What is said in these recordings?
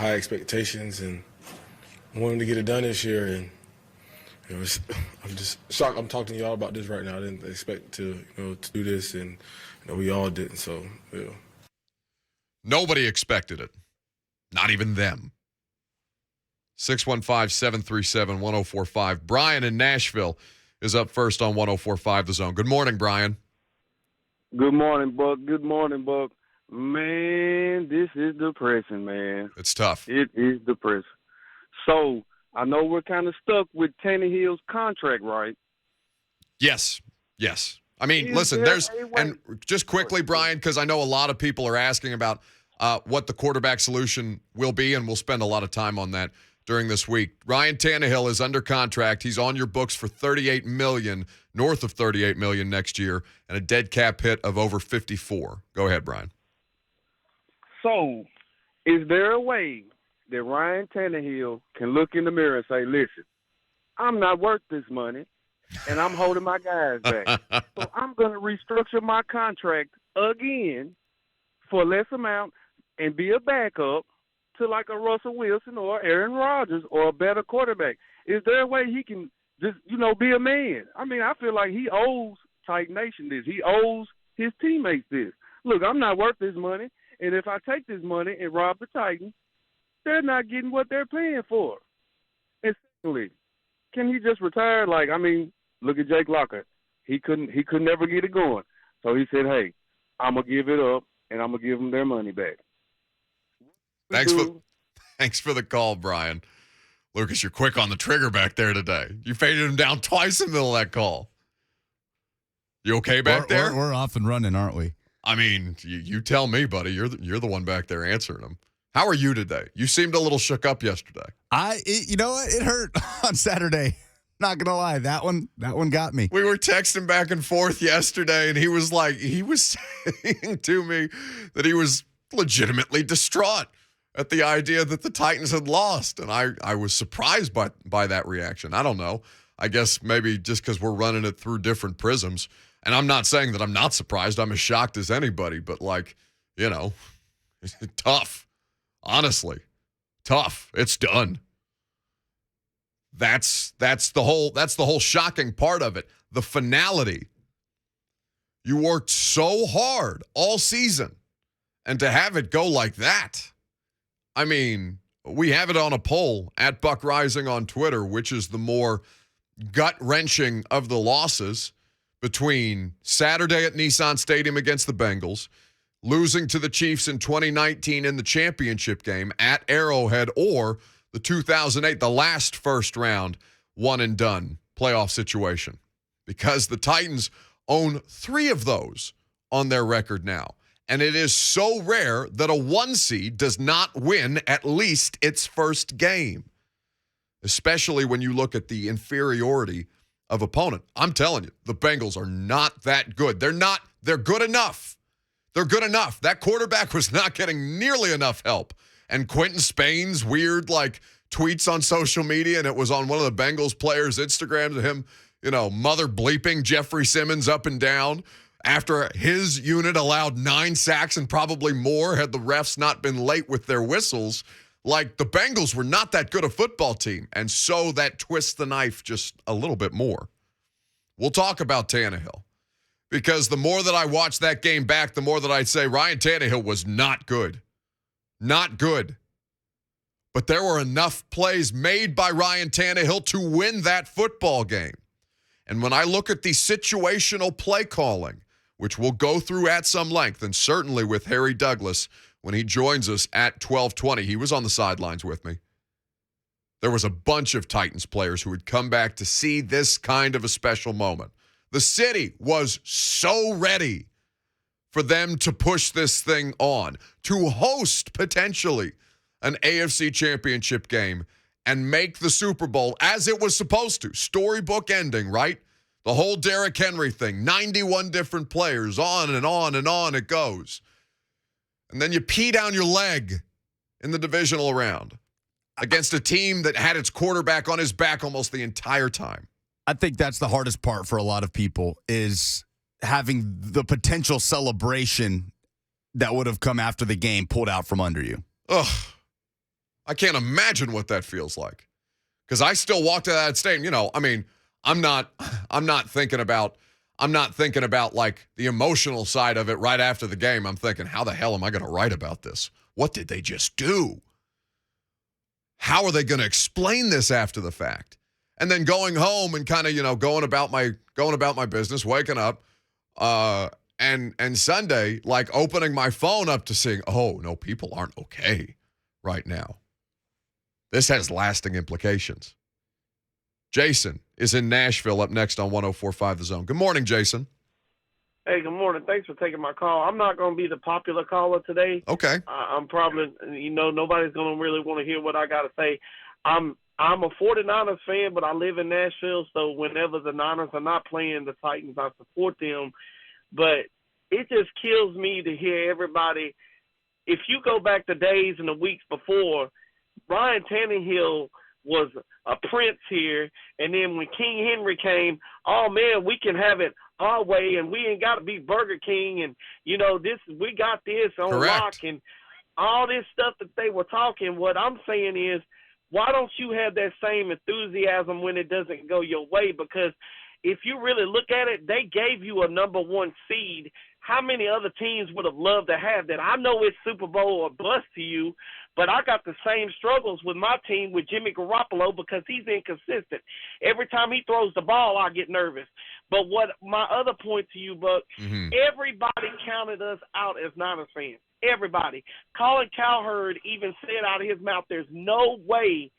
high expectations and wanted to get it done this year. And I'm just shocked. I'm talking to y'all about this right now. I didn't expect to do this, and we all didn't. So Nobody expected it, not even them. 615-737-1045. Brian in Nashville is up first on 1045 The Zone. Good morning, Brian. Good morning, Buck. Good morning, Buck. Man, this is depressing, man. It's tough. It is depressing. So, I know we're kind of stuck with Tannehill's contract, right? Yes. I mean, listen, and just quickly, Brian, because I know a lot of people are asking about what the quarterback solution will be, and we'll spend a lot of time on that during this week. Ryan Tannehill is under contract. He's on your books for $38 million, north of $38 million next year, and a dead cap hit of over 54. Go ahead, Brian. So, is there a way that Ryan Tannehill can look in the mirror and say, listen, I'm not worth this money, and I'm holding my guys back. So I'm going to restructure my contract again for a less amount and be a backup to like a Russell Wilson or Aaron Rodgers or a better quarterback. Is there a way he can just, be a man? I mean, I feel like he owes Titan Nation this. He owes his teammates this. Look, I'm not worth this money, and if I take this money and rob the Titans, they're not getting what they're paying for. And secondly, can he just retire? Look at Jake Locker. He couldn't never get it going. So he said, hey, I'm going to give it up, and I'm going to give them their money back. Thanks for the call, Brian. Lucas, you're quick on the trigger back there today. You faded him down twice in the middle of that call. You okay back there? We're off and running, aren't we? I mean, you tell me, buddy. You're the one back there answering them. How are you today? You seemed a little shook up yesterday. You know what? It hurt on Saturday. Not gonna lie, that one got me. We were texting back and forth yesterday, and he was saying to me that he was legitimately distraught at the idea that the Titans had lost, and I was surprised by that reaction. I don't know. I guess maybe just because we're running it through different prisms, and I'm not saying that I'm not surprised. I'm as shocked as anybody, but tough. Honestly, tough. It's done. That's the whole shocking part of it. The finality. You worked so hard all season, and to have it go like that. I mean, we have it on a poll at Buck Reising on Twitter, which is the more gut-wrenching of the losses between Saturday at Nissan Stadium against the Bengals, losing to the Chiefs in 2019 in the championship game at Arrowhead, or the 2008, the last first round, one and done playoff situation. Because the Titans own 3 of those on their record now. And it is so rare that a 1 seed does not win at least its first game. Especially when you look at the inferiority of opponent. I'm telling you, the Bengals are not that good. They're good enough. They're good enough. That quarterback was not getting nearly enough help. And Quentin Spain's weird, tweets on social media, and it was on one of the Bengals players' Instagrams of him, mother bleeping Jeffrey Simmons up and down after his unit allowed 9 sacks and probably more had the refs not been late with their whistles. The Bengals were not that good a football team, and so that twists the knife just a little bit more. We'll talk about Tannehill. Because the more that I watch that game back, the more that I'd say Ryan Tannehill was not good. Not good. But there were enough plays made by Ryan Tannehill to win that football game. And when I look at the situational play calling, which we'll go through at some length, and certainly with Harry Douglas when he joins us at 12:20, he was on the sidelines with me. There was a bunch of Titans players who had come back to see this kind of a special moment. The city was so ready for them to push this thing on, to host potentially an AFC championship game and make the Super Bowl as it was supposed to. Storybook ending, right? The whole Derrick Henry thing, 91 different players, on and on and on it goes. And then you pee down your leg in the divisional round against a team that had its quarterback on his back almost the entire time. I think that's the hardest part for a lot of people is having the potential celebration that would have come after the game pulled out from under you. Ugh. I can't imagine what that feels like. Because I still walked to that stadium. You know, I mean, I'm not thinking about like the emotional side of it right after the game. I'm thinking, how the hell am I going to write about this? What did they just do? How are they going to explain this after the fact? And then going home and kind of, you know, going about my business, waking up, and Sunday, like opening my phone up to seeing, oh no, people aren't okay right now. This has lasting implications. Jason is in Nashville up next on 104.5 The Zone. Good morning, Jason. Hey, good morning. Thanks for taking my call. I'm not going to be the popular caller today. Okay. I'm probably, nobody's going to really want to hear what I got to say. I'm a 49ers fan, but I live in Nashville, so whenever the Niners are not playing the Titans, I support them. But it just kills me to hear everybody. If you go back the days and the weeks before, Ryan Tannehill was a prince here, and then when King Henry came, oh man, we can have it our way, and we ain't got to be Burger King, and we got this on Correct. lock, and all this stuff that they were talking. What I'm saying is, why don't you have that same enthusiasm when it doesn't go your way? Because if you really look at it, they gave you a number one seed. How many other teams would have loved to have that? I know it's Super Bowl or bust to you, but I got the same struggles with my team with Jimmy Garoppolo because he's inconsistent. Every time he throws the ball, I get nervous. But what my other point to you, Buck, everybody counted us out as Niners fans. Everybody. Colin Cowherd even said out of his mouth, there's no way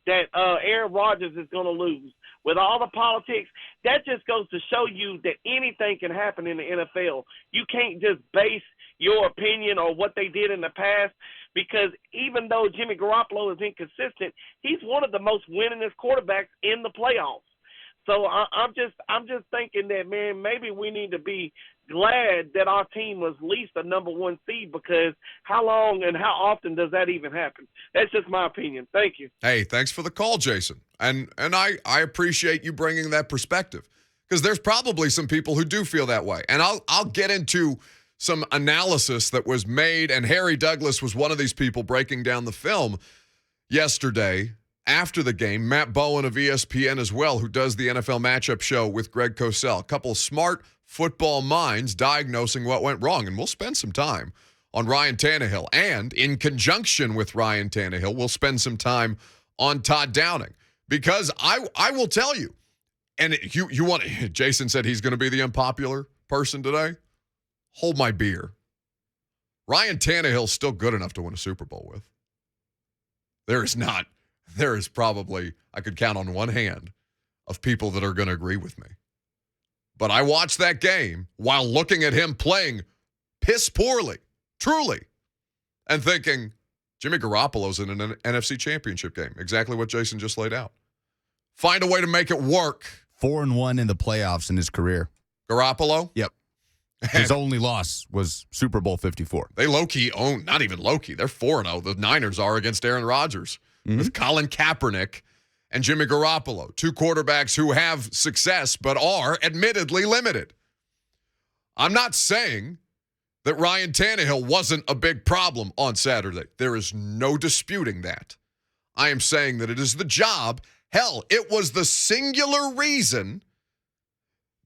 that Aaron Rodgers is going to lose. With all the politics, that just goes to show you that anything can happen in the NFL. You can't just base your opinion on what they did in the past, because even though Jimmy Garoppolo is inconsistent, he's one of the most winningest quarterbacks in the playoffs. So I'm just thinking that, man, maybe we need to be glad that our team was at least a number one seed, because how long and how often does that even happen? That's just my opinion. Thank you. Hey, thanks for the call, Jason. And I appreciate you bringing that perspective, because there's probably some people who do feel that way. And I'll get into some analysis that was made, and Harry Douglas was one of these people breaking down the film yesterday after the game. Matt Bowen of ESPN as well, who does the NFL matchup show with Greg Cosell. A couple of smart football minds diagnosing what went wrong. And we'll spend some time on Ryan Tannehill. And in conjunction with Ryan Tannehill, we'll spend some time on Todd Downing. Because I will tell you, and you want, Jason said he's going to be the unpopular person today. Hold my beer. Ryan Tannehill's still good enough to win a Super Bowl with. There is probably, I could count on one hand of people that are going to agree with me. But I watched that game while looking at him playing piss poorly, truly, and thinking, Jimmy Garoppolo's in an NFC Championship game. Exactly what Jason just laid out. Find a way to make it work. 4-1 in the playoffs in his career. Garoppolo? Yep. His only loss was Super Bowl 54. They low-key own, not even low-key, they're 4-0. The Niners are against Aaron Rodgers with Colin Kaepernick and Jimmy Garoppolo, two quarterbacks who have success but are admittedly limited. I'm not saying that Ryan Tannehill wasn't a big problem on Saturday. There is no disputing that. I am saying that it is the job. Hell, it was the singular reason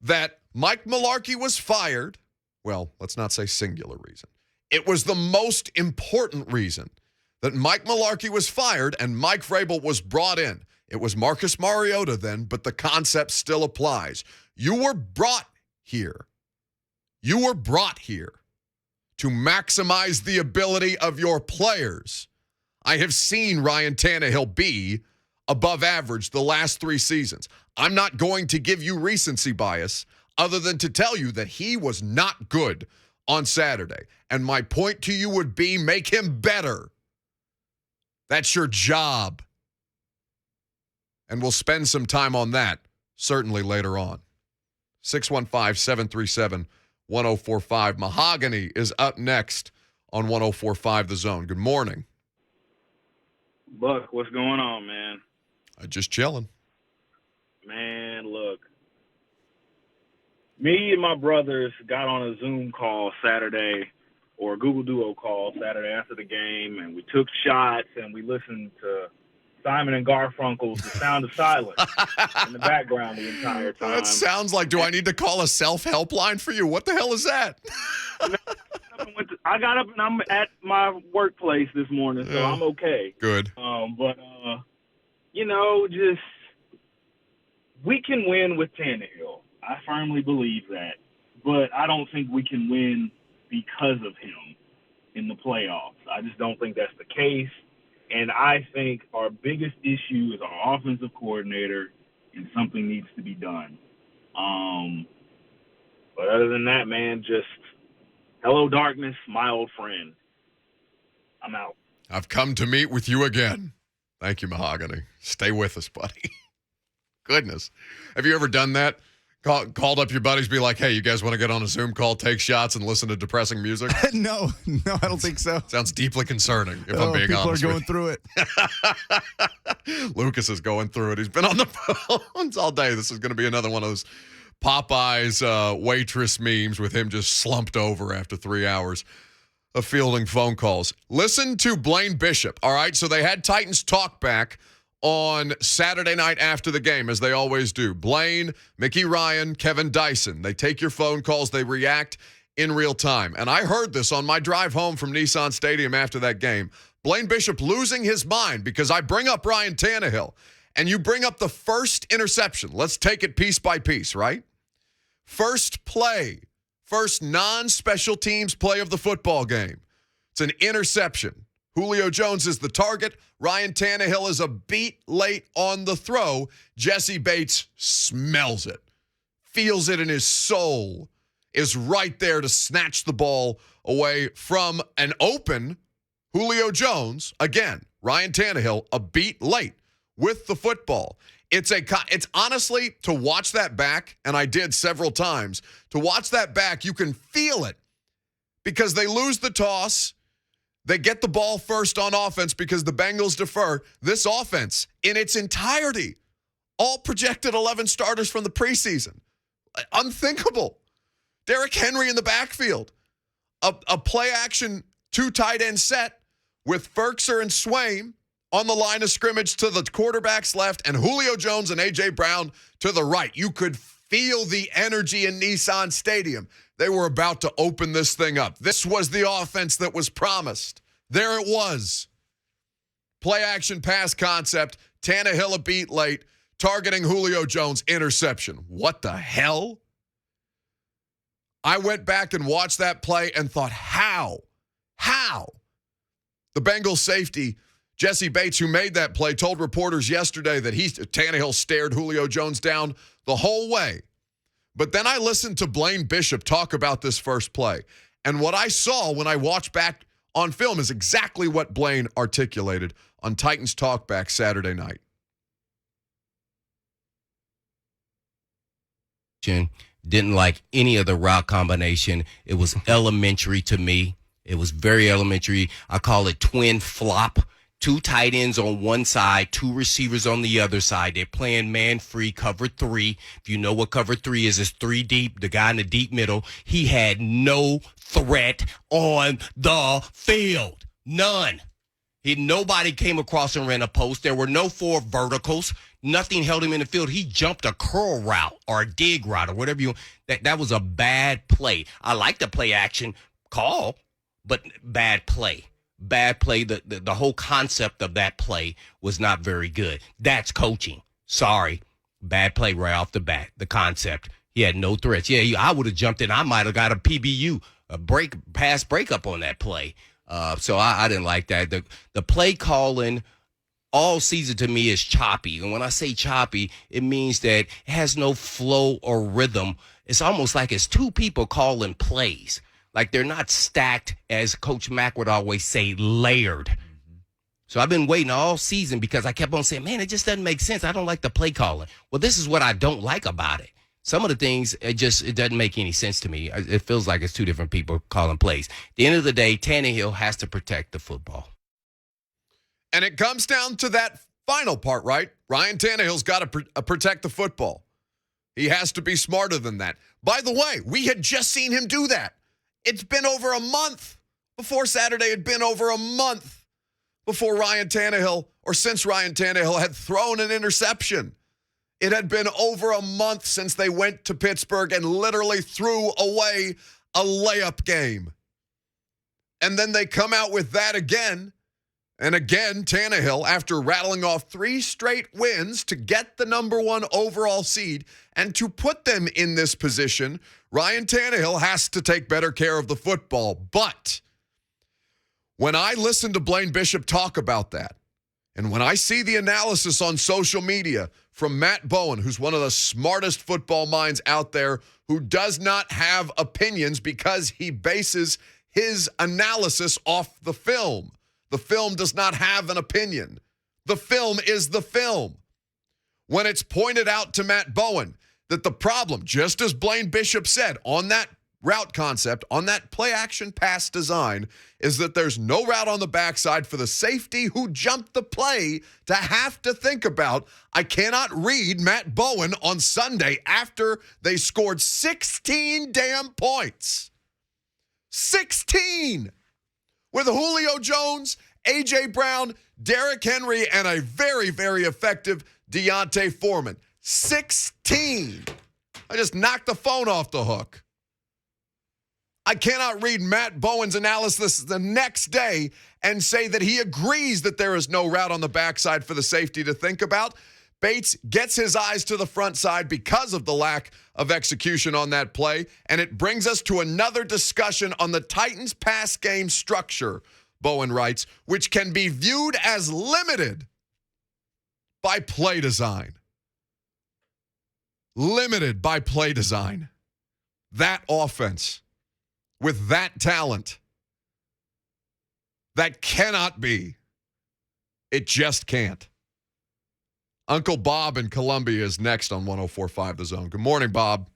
that Mike Mularkey was fired. Well, let's not say singular reason. It was the most important reason that Mike Mularkey was fired and Mike Vrabel was brought in. It was Marcus Mariota then, but the concept still applies. You were brought here. You were brought here to maximize the ability of your players. I have seen Ryan Tannehill be above average the last 3 seasons. I'm not going to give you recency bias other than to tell you that he was not good on Saturday. And my point to you would be, make him better. That's your job. And we'll spend some time on that, certainly later on. 615-737-1045. Mahogany is up next on 104.5 The Zone. Good morning. Buck, what's going on, man? Just chilling. Man, look. Me and my brothers got on a Zoom call Saturday or a Google Duo call Saturday after the game, and we took shots and we listened to Simon and Garfunkel's The Sound of Silence in the background the entire time. That sounds like, do I need to call a self-help line for you? What the hell is that? I got up and I'm at my workplace this morning, so I'm okay. Good. But just we can win with Tannehill. I firmly believe that. But I don't think we can win because of him in the playoffs. I just don't think that's the case. And I think our biggest issue is our offensive coordinator, and something needs to be done. But other than that, man, just hello, darkness, my old friend. I'm out. I've come to meet with you again. Thank you, Mahogany. Stay with us, buddy. Goodness. Have you ever done that? Called up your buddies, be like, hey, you guys want to get on a Zoom call, take shots, and listen to depressing music? No, I don't think so. Sounds deeply concerning, if I'm being honest. People are going through it. Lucas is going through it. He's been on the phones all day. This is going to be another one of those Popeyes waitress memes with him just slumped over after 3 hours of fielding phone calls. Listen to Blaine Bishop, all right? So they had Titans talk back on Saturday night after the game, as they always do. Blaine, Mickey Ryan, Kevin Dyson. They take your phone calls. They react in real time. And I heard this on my drive home from Nissan Stadium after that game. Blaine Bishop losing his mind because I bring up Ryan Tannehill, and you bring up the first interception. Let's take it piece by piece, right? First play, first non-special teams play of the football game. It's an interception. Julio Jones is the target. Ryan Tannehill is a beat late on the throw. Jesse Bates smells it, feels it in his soul, is right there to snatch the ball away from an open Julio Jones. Again, Ryan Tannehill, a beat late with the football. It's honestly, to watch that back, and I did several times, to watch that back, you can feel it because they lose the toss. They get the ball first on offense because the Bengals defer. This offense, in its entirety, all projected 11 starters from the preseason. Unthinkable. Derrick Henry in the backfield. A play-action 2 tight end set with Ferkser and Swaim on the line of scrimmage to the quarterback's left and Julio Jones and A.J. Brown to the right. You could feel the energy in Nissan Stadium. They were about to open this thing up. This was the offense that was promised. There it was. Play action pass concept. Tannehill a beat late. Targeting Julio Jones. Interception. What the hell? I went back and watched that play and thought, how? How? The Bengals safety, Jesse Bates, who made that play, told reporters yesterday that Tannehill stared Julio Jones down the whole way. But then I listened to Blaine Bishop talk about this first play. And what I saw when I watched back on film is exactly what Blaine articulated on Titans Talkback Saturday night. Didn't like any of the route combination. It was elementary to me. It was very elementary. I call it twin flop. 2 tight ends on one side, 2 receivers on the other side. They're playing man-free cover 3. If you know what cover 3 is, it's 3 deep. The guy in the deep middle, he had no threat on the field. None. Nobody came across and ran a post. There were no 4 verticals. Nothing held him in the field. He jumped a curl route or a dig route or whatever that was a bad play. I like the play action call, but bad play. Bad play. The whole concept of that play was not very good. That's coaching. Sorry. Bad play right off the bat. The concept. He had no threats. Yeah, I would have jumped in. I might have got a PBU, a pass breakup on that play. So I didn't like that. The play calling all season to me is choppy. And when I say choppy, it means that it has no flow or rhythm. It's almost like it's 2 people calling plays. Like they're not stacked, as Coach Mack would always say, layered. Mm-hmm. So I've been waiting all season because I kept on saying, man, it just doesn't make sense. I don't like the play calling. Well, this is what I don't like about it. Some of the things, it doesn't make any sense to me. It feels like it's 2 different people calling plays. At the end of the day, Tannehill has to protect the football. And it comes down to that final part, right? Ryan Tannehill's got to protect the football. He has to be smarter than that. By the way, we had just seen him do that. It's been over a month Before Saturday, it had been over a month before Ryan Tannehill, or since Ryan Tannehill had thrown an interception. It had been over a month since they went to Pittsburgh and literally threw away a layup game. And then they come out with that again. And again, Tannehill, after rattling off 3 straight wins to get the number 1 overall seed and to put them in this position, Ryan Tannehill has to take better care of the football. But when I listen to Blaine Bishop talk about that, and when I see the analysis on social media from Matt Bowen, who's one of the smartest football minds out there, who does not have opinions because he bases his analysis off the film. The film does not have an opinion. The film is the film. When it's pointed out to Matt Bowen that the problem, just as Blaine Bishop said on that route concept, on that play action pass design, is that there's no route on the backside for the safety who jumped the play to have to think about. I cannot read Matt Bowen on Sunday after they scored 16 damn points. 16! With Julio Jones, A.J. Brown, Derrick Henry, and a very, very effective Deontay Foreman. 16! I just knocked the phone off the hook. I cannot read Matt Bowen's analysis the next day and say that he agrees that there is no route on the backside for the safety to think about. Bates gets his eyes to the front side because of the lack of execution on that play, and it brings us to another discussion on the Titans' pass game structure, Bowen writes, which can be viewed as limited by play design. Limited by play design. That offense, with that talent, that cannot be. It just can't. Uncle Bob in Columbia is next on 104.5 The Zone. Good morning, Bob.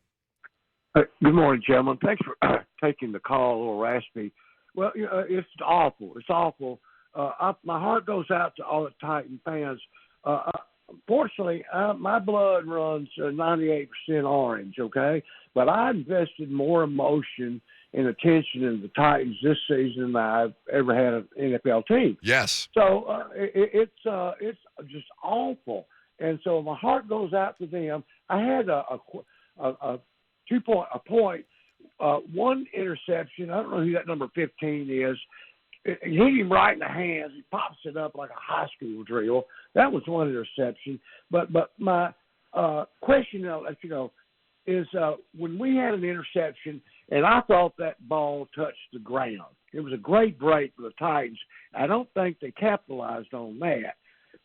Good morning, gentlemen. Thanks for taking the call or raspy. Well, it's awful. It's awful. My heart goes out to all the Titan fans. Fortunately, my blood runs 98% orange, okay? But I invested more emotion and attention in the Titans this season than I've ever had an NFL team. Yes. So it's just awful. And so my heart goes out to them. I had a 2-point, one interception. I don't know who that number 15 is. It hit him right in the hands. He pops it up like a high school drill. That was one interception. But my question, I'll let you know, is when we had an interception, and I thought that ball touched the ground. It was a great break for the Titans. I don't think they capitalized on that.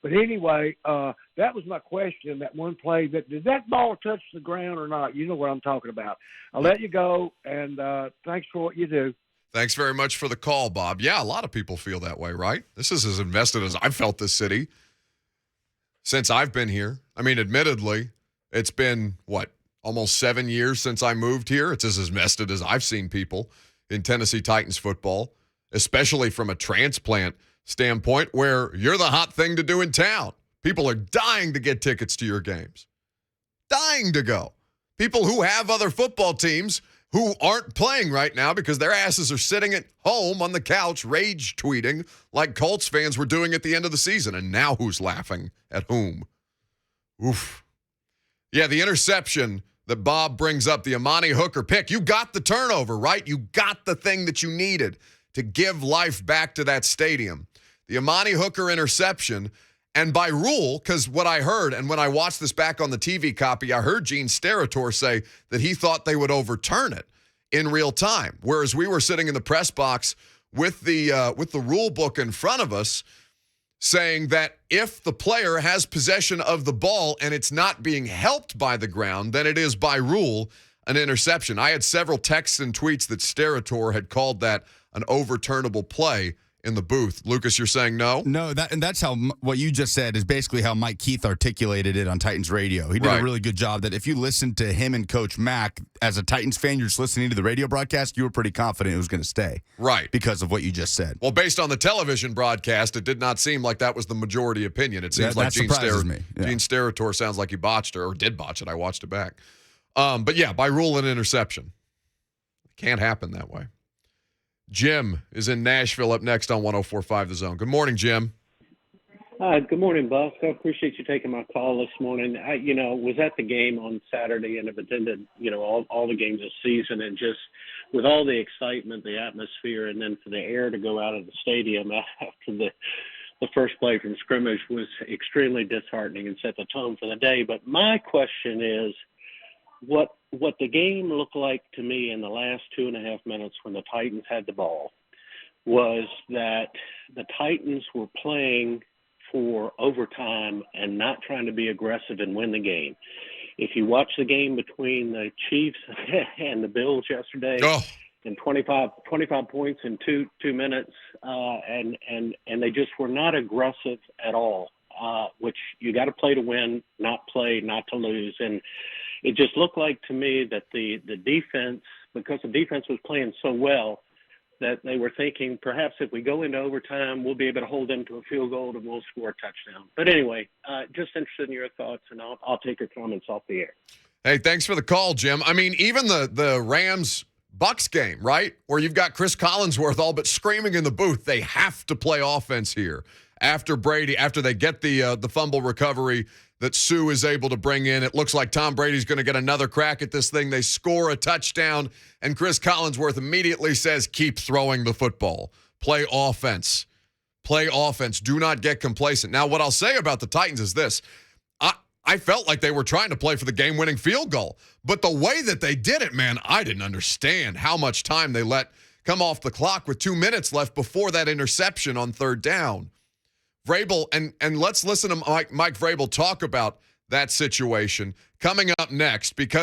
But anyway, that was my question, that one play. Did that ball touch the ground or not? You know what I'm talking about. I'll let you go, and thanks for what you do. Thanks very much for the call, Bob. Yeah, a lot of people feel that way, right? This is as invested as I've felt this city since I've been here. I mean, admittedly, it's been, almost 7 years since I moved here. It's as invested as I've seen people in Tennessee Titans football, especially from a transplant standpoint where you're the hot thing to do in town. People are dying to get tickets to your games. Dying to go. People who have other football teams who aren't playing right now because their asses are sitting at home on the couch rage tweeting like Colts fans were doing at the end of the season. And now who's laughing at whom? Oof. Yeah, the interception that Bob brings up, the Amani Hooker pick, you got the turnover, right? You got the thing that you needed to give life back to that stadium. The Amani Hooker interception, and by rule, because what I heard, and when I watched this back on the TV copy, I heard Gene Steratore say that he thought they would overturn it in real time, whereas we were sitting in the press box with the rule book in front of us saying that if the player has possession of the ball and it's not being helped by the ground, then it is by rule an interception. I had several texts and tweets that Steratore had called that an overturnable play in the booth. Lucas, you're saying no? No, that's how what you just said is basically how Mike Keith articulated it on Titans radio. He did Right. a really good job that if you listen to him and Coach Mack, as a Titans fan, you're just listening to the radio broadcast, you were pretty confident it was going to stay. Right. Because of what you just said. Well, based on the television broadcast, it did not seem like that was the majority opinion. It seems That like Gene surprises me. Yeah. Steratore sounds like he botched her, or did botch it. I watched it back. But yeah, by rule, an interception. It can't happen that way. Jim is in Nashville up next on 104.5 The Zone. Good morning, Jim. Hi, good morning, Buck. I appreciate you taking my call this morning. I was at the game on Saturday and have attended, all the games this season, and just with all the excitement, the atmosphere, and then for the air to go out of the stadium after the first play from scrimmage was extremely disheartening and set the tone for the day. But my question is, what the game looked like to me in the last 2.5 minutes when the Titans had the ball was that the Titans were playing for overtime and not trying to be aggressive and win the game. If you watch the game between the Chiefs and the Bills yesterday, and 25 points in two minutes, and they just were not aggressive at all, which you got to play to win, not play not to lose. And it just looked like to me that the defense, because the defense was playing so well, that they were thinking perhaps if we go into overtime, we'll be able to hold them to a field goal and we'll score a touchdown. But anyway, just interested in your thoughts, and I'll take your comments off the air. Hey, thanks for the call, Jim. I mean, even the Rams-Bucks game, right, where you've got Chris Collinsworth all but screaming in the booth, they have to play offense here. After they get the fumble recovery that Sue is able to bring in, it looks like Tom Brady's going to get another crack at this thing. They score a touchdown, and Chris Collinsworth immediately says, keep throwing the football. Play offense. Play offense. Do not get complacent. Now, what I'll say about the Titans is this. I felt like they were trying to play for the game-winning field goal, but the way that they did it, man, I didn't understand how much time they let come off the clock with 2 minutes left before that interception on third down. Vrabel, and let's listen to Mike Vrabel talk about that situation coming up next, because